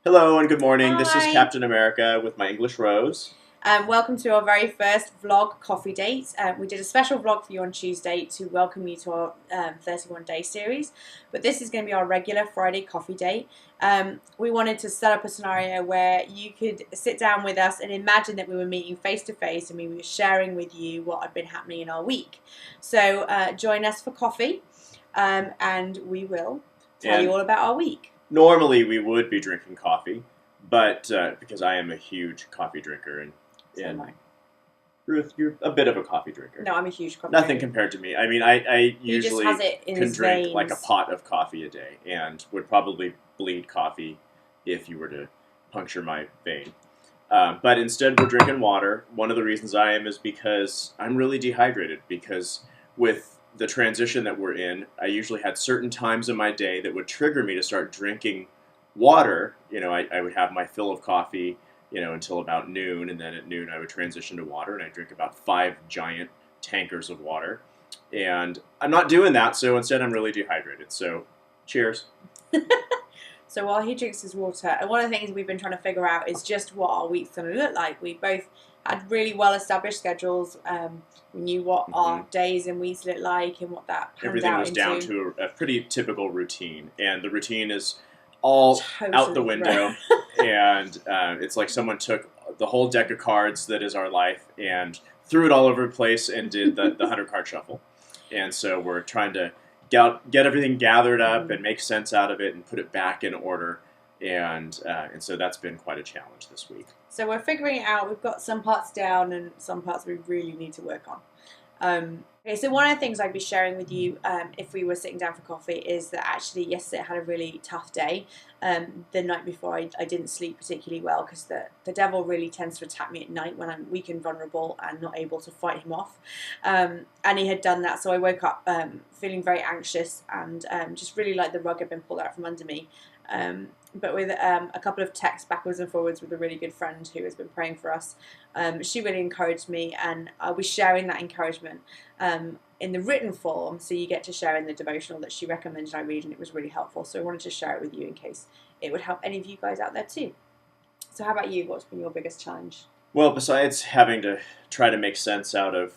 Hello and good morning. This is Hi. Captain America with my English Rose. Welcome to our very first vlog coffee date. We did a special vlog for you on Tuesday to welcome you to our 31 day series, but this is going to be our regular Friday coffee date. We wanted to set up a scenario where you could sit down with us and imagine that we were meeting face to face and we were sharing with you what had been happening in our week. So join us for coffee and we will tell you And all about our week. normally we would be drinking coffee, but because I am a huge coffee drinker, and So am and I. Ruth, you're a bit of a coffee drinker. No, I'm a huge coffee Nothing drinker. compared to me. I mean, I He just has usually it in can his drink like a veins. pot of coffee a day, and would probably bleed coffee if you were to puncture my vein. But instead, we're drinking water. One of the reasons I am is because I'm really dehydrated. Because with the transition that we're in, I usually had certain times in my day that would trigger me to start drinking water. I would have my fill of coffee, until about noon, and then at noon I would transition to water, and I drink about 5 giant tankers of water. And I'm not doing that, so instead I'm really dehydrated. So, cheers. So while he drinks his water, and one of the things we've been trying to figure out is just what our week's going to look like. We both had really well established schedules. We knew what our days and weeks looked like and what that panned Everything out was down into. to a pretty typical routine, and the routine is all out the Totally window. And it's like someone took the whole deck of cards that is our life and threw it all over the place and did the 100 card shuffle. And so we're trying to get everything gathered up and make sense out of it and put it back in order. And so that's been quite a challenge this week. So we're figuring it out. We've got some parts down and some parts we really need to work on. Okay, so one of the things I'd be sharing with you if we were sitting down for coffee is that actually yesterday I had a really tough day. The night before I didn't sleep particularly well because the devil really tends to attack me at night when I'm weak and vulnerable and not able to fight him off. And he had done that, so I woke up feeling very anxious and just really like the rug had been pulled out from under me. But with a couple of texts backwards and forwards with a really good friend who has been praying for us, she really encouraged me, and I'll be sharing that encouragement in the written form, so you get to share in the devotional that she recommended I read, and it was really helpful. So I wanted to share it with you in case it would help any of you guys out there too. So how about you? What's been your biggest challenge? Well, besides having to try to make sense out of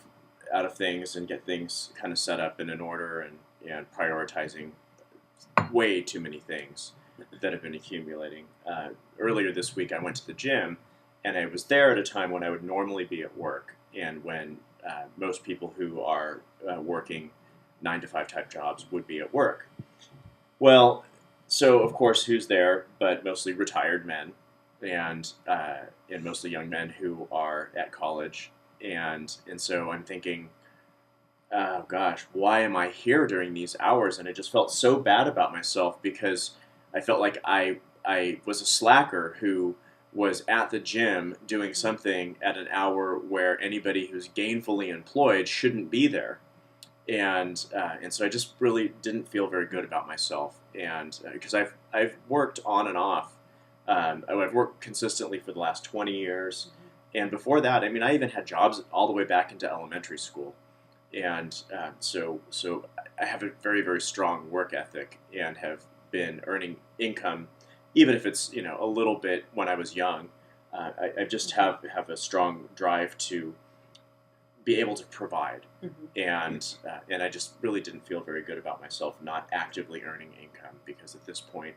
things and get things kind of set up and in order, and prioritizing way too many things that have been accumulating. Earlier this week, I went to the gym, and I was there at a time when I would normally be at work, and when most people who are working 9 to 5 type jobs would be at work. Well, so of course, who's there? But mostly retired men, and mostly young men who are at college, and so I'm thinking, oh gosh, why am I here during these hours? And I just felt so bad about myself because I felt like I was a slacker who was at the gym doing something at an hour where anybody who's gainfully employed shouldn't be there. And so I just really didn't feel very good about myself, and because I've worked on and off, I've worked consistently for the last 20 years, and before that, I mean, I even had jobs all the way back into elementary school, and so I have a very very strong work ethic and have been earning income, even if it's a little bit when I was young. I just have a strong drive to be able to provide, and I just really didn't feel very good about myself not actively earning income, because at this point,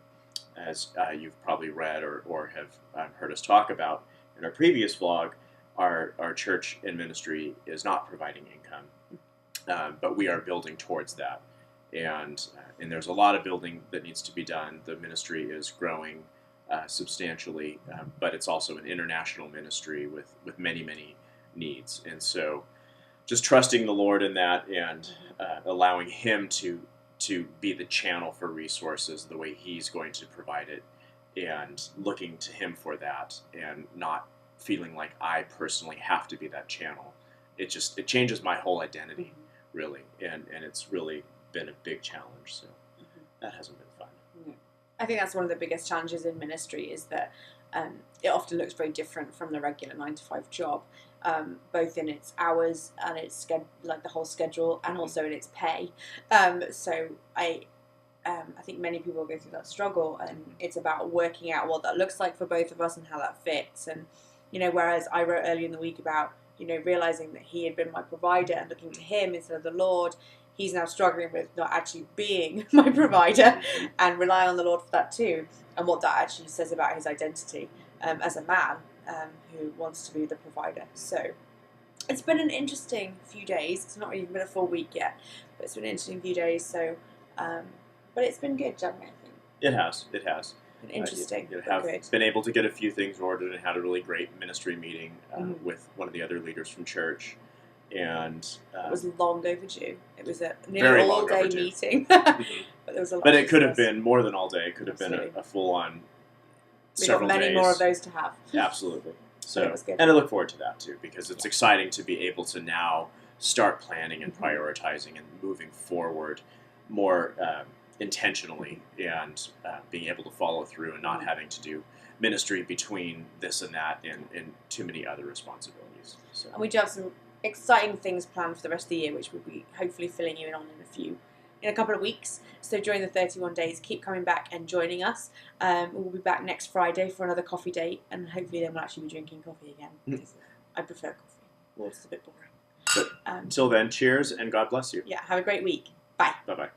as you've probably read or have heard us talk about in our previous vlog, our church and ministry is not providing income, but we are building towards that, and there's a lot of building that needs to be done. The ministry is growing substantially, but it's also an international ministry with many many needs, and so just trusting the Lord in that, and allowing Him to be the channel for resources the way He's going to provide it, and looking to Him for that, and not feeling like I personally have to be that channel. It changes my whole identity, really, and it's really been a big challenge. So that hasn't been fun. Yeah. I think that's one of the biggest challenges in ministry is that it often looks very different from the regular 9 to 5 job, both in its hours and its like the whole schedule, and also in its pay. So I I think many people go through that struggle, and it's about working out what that looks like for both of us and how that fits. And whereas I wrote earlier in the week about realizing that he had been my provider and looking to him instead of the Lord, he's now struggling with not actually being my provider and relying on the Lord for that too, and what that actually says about his identity as a man who wants to be the provider. So it's been an interesting few days. It's not even been a full week yet, but it's been an interesting few days. So, but it's been good, Jeremy, I think. It has. Been interesting. You have good. been able to get a few things ordered and had a really great ministry meeting with one of the other leaders from church. And it was long overdue. It was a very nearly all-day meeting. Mm-hmm. But there was a lot. But it could have been more than all day. It could have been a full-on several days. We've got many more of those to have. Absolutely. So, it was good. And I look forward to that too, because it's exciting to be able to now start planning and prioritizing and moving forward more intentionally, and being able to follow through and not having to do ministry between this and that and too many other responsibilities. So. And we do have some exciting things planned for the rest of the year, which we'll be hopefully filling you in on in a couple of weeks. So during the 31 days, keep coming back and joining us. We'll be back next Friday for another coffee date, and hopefully then we'll actually be drinking coffee again, because I prefer coffee. Water's a bit boring. But until then, cheers and God bless you. Yeah, have a great week. Bye. Bye-bye.